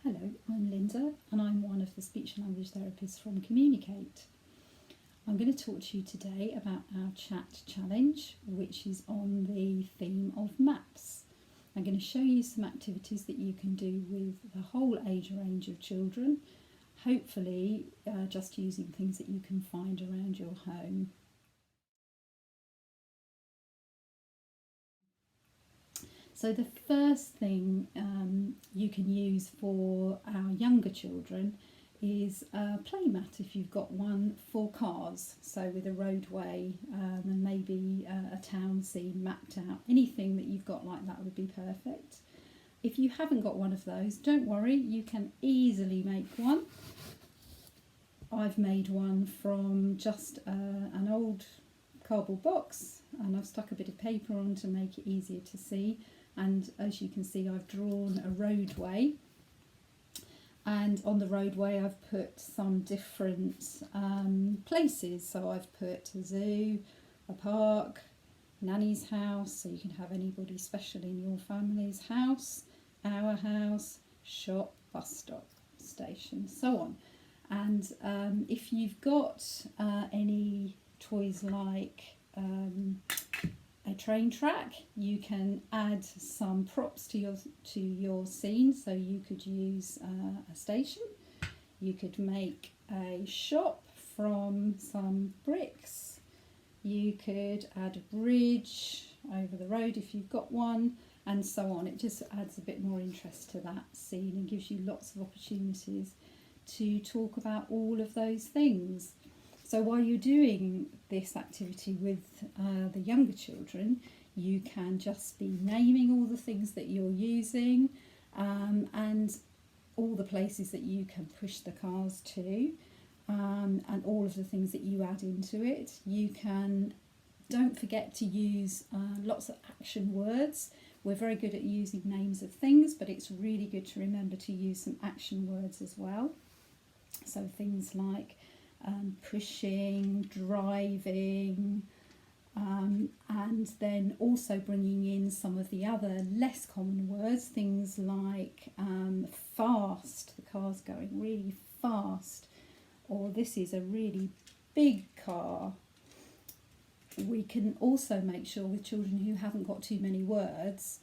Hello, I'm Linda and I'm one of the speech and language therapists from Communicate. I'm going to talk to you today about our chat challenge, which is on the theme of maps. I'm going to show you some activities that you can do with the whole age range of children, hopefully just using things that you can find around your home. So the first thing you can use for our younger children is a playmat if you've got one for cars, so with a roadway and maybe a town scene mapped out. Anything that you've got like that would be perfect. If you haven't got one of those, don't worry, you can easily make one. I've made one from just an old cardboard box, and I've stuck a bit of paper on to make it easier to see. And as you can see, I've drawn a roadway, and on the roadway I've put some different places. So I've put a zoo, a park, nanny's house, so you can have anybody special in your family's house, our house, shop, bus stop, station, so on. And if you've got any toys like a train track, you can add some props to your scene. So you could use a station, you could make a shop from some bricks, you could add a bridge over the road if you've got one, and so on. It just adds a bit more interest to that scene and gives you lots of opportunities to talk about all of those things. So while you're doing this activity with the younger children, you can just be naming all the things that you're using and all the places that you can push the cars to, and all of the things that you add into it. Don't forget to use lots of action words. We're very good at using names of things, but it's really good to remember to use some action words as well. So things like pushing, driving, and then also bringing in some of the other less common words, things like fast, the car's going really fast, or this is a really big car. We can also make sure with children who haven't got too many words,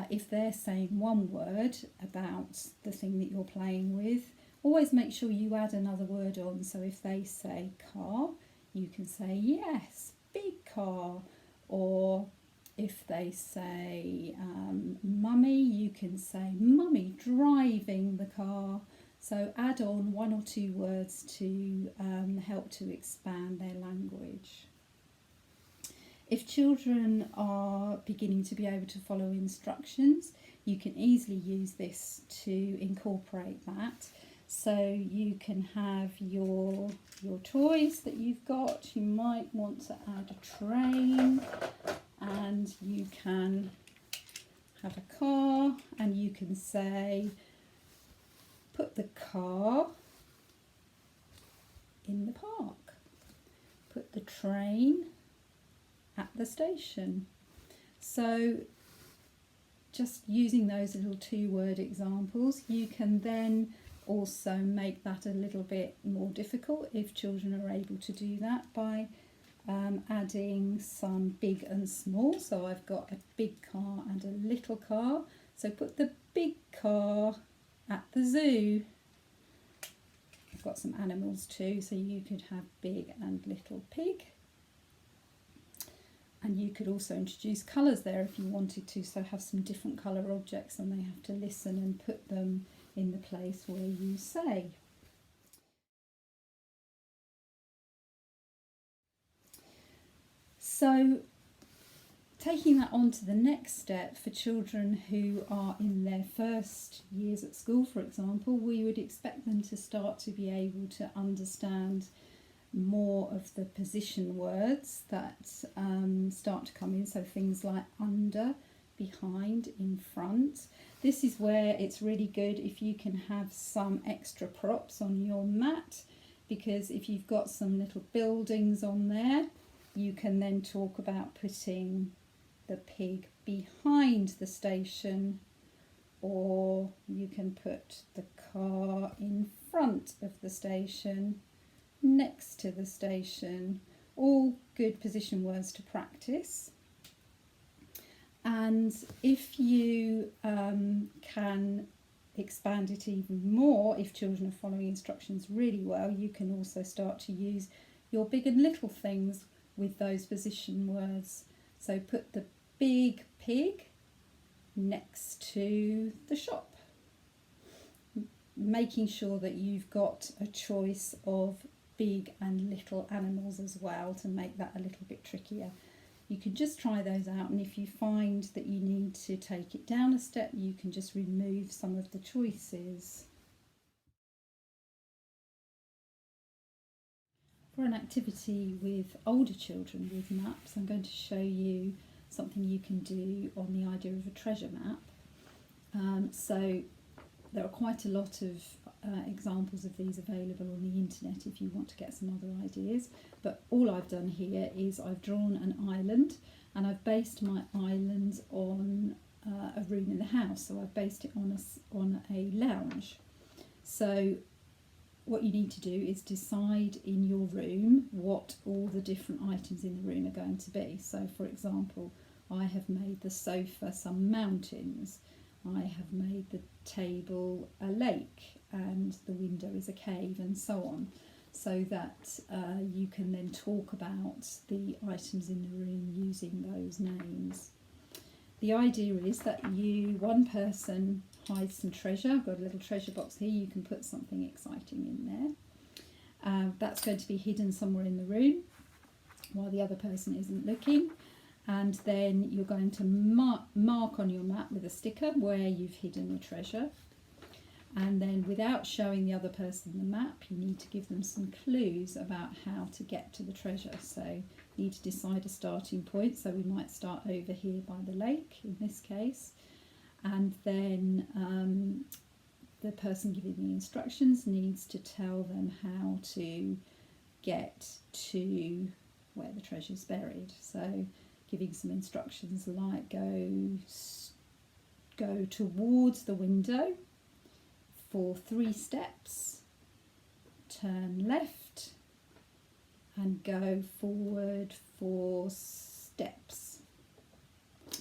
if they're saying one word about the thing that you're playing with, always make sure you add another word on. So if they say car, you can say yes, big car. Or if they say mummy, you can say mummy driving the car. So add on one or two words to help to expand their language. If children are beginning to be able to follow instructions, you can easily use this to incorporate that. So you can have your toys that you've got. You might want to add a train, and you can have a car, and you can say, put the car in the park, put the train at the station. So just using those little two-word examples, you can then also make that a little bit more difficult if children are able to do that by adding some big and small. So I've got a big car and a little car. So put the big car at the zoo. I've got some animals too, so you could have big and little pig. And you could also introduce colours there if you wanted to, so have some different colour objects and they have to listen and put them in the place where you say. So taking that on to the next step, for children who are in their first years at school, for example, we would expect them to start to be able to understand more of the position words that start to come in, so things like under, behind, in front. This is where it's really good if you can have some extra props on your mat, because if you've got some little buildings on there, you can then talk about putting the pig behind the station or you can put the car in front of the station, next to the station, all good position words to practice. And if you can expand it even more, if children are following instructions really well, you can also start to use your big and little things with those position words. So put the big pig next to the shop, making sure that you've got a choice of big and little animals as well to make that a little bit trickier. You can just try those out, and if you find that you need to take it down a step, you can just remove some of the choices. For an activity with older children with maps, I'm going to show you something you can do on the idea of a treasure map. So there are quite a lot of examples of these available on the internet if you want to get some other ideas, but all I've done here is I've drawn an island, and I've based my island on a room in the house, so I've based it on a lounge. So what you need to do is decide in your room what all the different items in the room are going to be. So for example, I have made the sofa some mountains, I have made the table a lake, and the window is a cave, and so on, so that you can then talk about the items in the room using those names. The idea is that one person hides some treasure. I've got a little treasure box here, you can put something exciting in there. That's going to be hidden somewhere in the room while the other person isn't looking. And then you're going to mark on your map with a sticker where you've hidden the treasure. And then without showing the other person the map, you need to give them some clues about how to get to the treasure. So you need to decide a starting point. So we might start over here by the lake in this case. And then the person giving the instructions needs to tell them how to get to where the treasure is buried. So giving some instructions like go towards the window for 3 steps, turn left, and go forward 4 steps.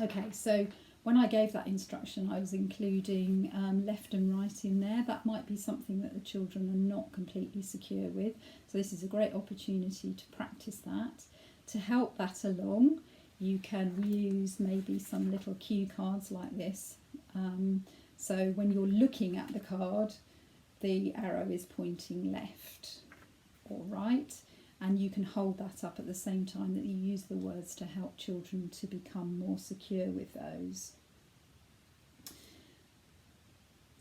Okay, so when I gave that instruction, I was including left and right in there. That might be something that the children are not completely secure with. So this is a great opportunity to practice that. To help that along, you can use maybe some little cue cards like this. So when you're looking at the card, the arrow is pointing left or right, and you can hold that up at the same time that you use the words to help children to become more secure with those.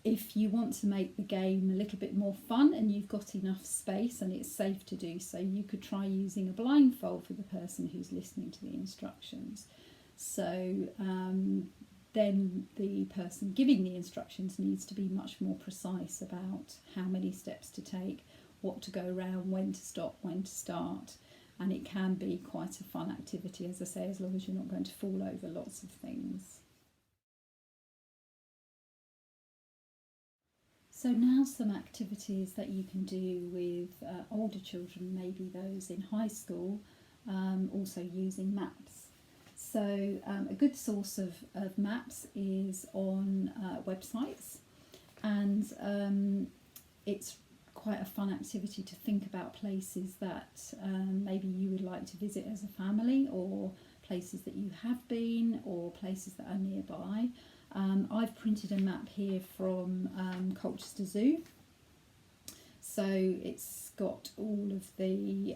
If you want to make the game a little bit more fun and you've got enough space and it's safe to do so, you could try using a blindfold for the person who's listening to the instructions. So then the person giving the instructions needs to be much more precise about how many steps to take, what to go around, when to stop, when to start. And it can be quite a fun activity, as I say, as long as you're not going to fall over lots of things. So now some activities that you can do with older children, maybe those in high school, also using maps. So a good source of maps is on websites, and it's quite a fun activity to think about places that maybe you would like to visit as a family, or places that you have been, or places that are nearby. I've printed a map here from Colchester Zoo. So it's got all of the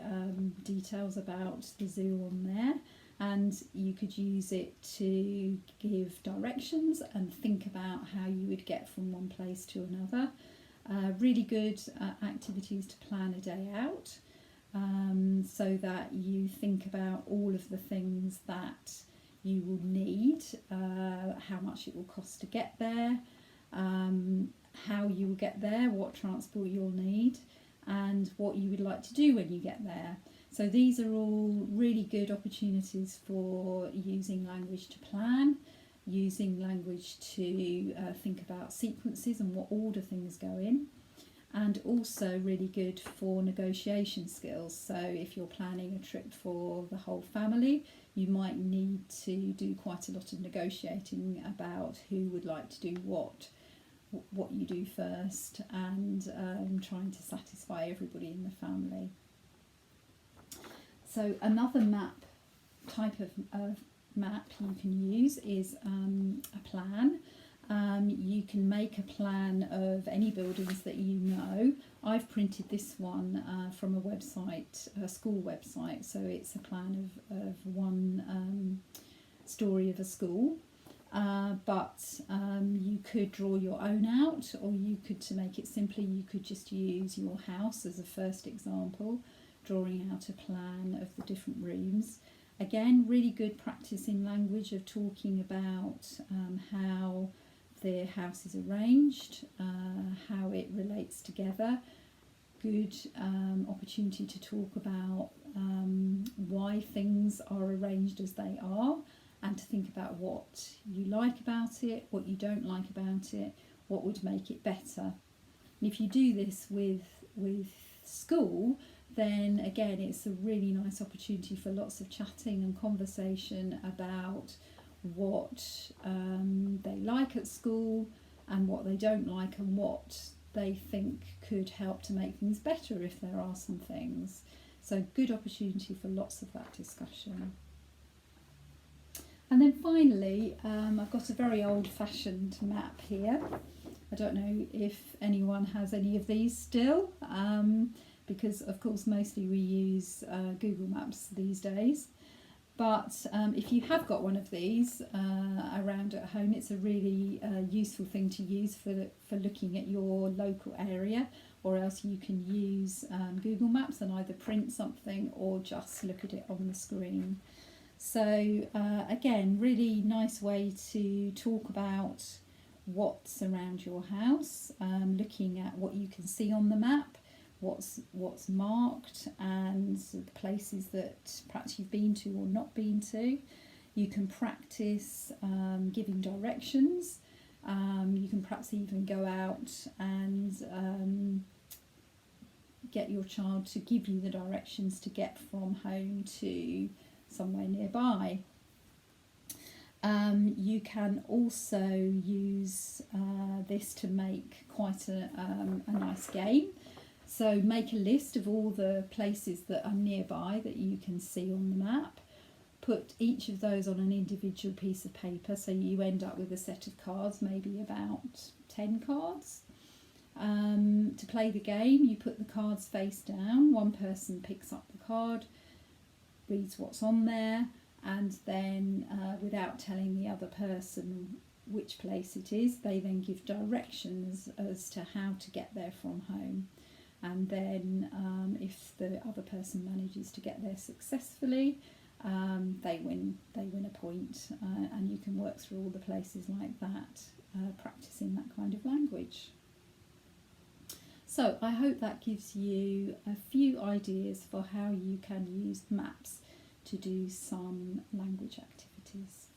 details about the zoo on there, and you could use it to give directions and think about how you would get from one place to another. Really good activities to plan a day out, so that you think about all of the things that you will need, how much it will cost to get there, how you will get there, what transport you'll need, and what you would like to do when you get there. So these are all really good opportunities for using language to plan. using language to think about sequences and what order things go in, and also really good for negotiation skills. So if you're planning a trip for the whole family, you might need to do quite a lot of negotiating about who would like to do what you do first, and trying to satisfy everybody in the family. So another type of map you can use is a plan. You can make a plan of any buildings that you know. I've printed this one from a website, a school website, so it's a plan of one story of a school. But you could draw your own out, or you could, to make it simpler, you could just use your house as a first example, drawing out a plan of the different rooms. Again, really good practice in language of talking about how the house is arranged, how it relates together. Good opportunity to talk about why things are arranged as they are, and to think about what you like about it, what you don't like about it, what would make it better. And if you do this with school, then again it's a really nice opportunity for lots of chatting and conversation about what they like at school and what they don't like, and what they think could help to make things better if there are some things. So good opportunity for lots of that discussion. And then finally, I've got a very old-fashioned map here. I don't know if anyone has any of these still, because of course mostly we use Google Maps these days. But if you have got one of these around at home, it's a really useful thing to use for looking at your local area, or else you can use Google Maps and either print something or just look at it on the screen. So again, really nice way to talk about what's around your house, looking at what you can see on the map, what's marked, and the places that perhaps you've been to or not been to. You can practice giving directions. You can perhaps even go out and get your child to give you the directions to get from home to somewhere nearby. You can also use this to make quite a nice game. So make a list of all the places that are nearby that you can see on the map. Put each of those on an individual piece of paper, so you end up with a set of cards, maybe about 10 cards. To play the game, you put the cards face down. One person picks up the card, reads what's on there, and then without telling the other person which place it is, they then give directions as to how to get there from home. And then if the other person manages to get there successfully, they win a point, and you can work through all the places like that, practicing that kind of language. So I hope that gives you a few ideas for how you can use maps to do some language activities.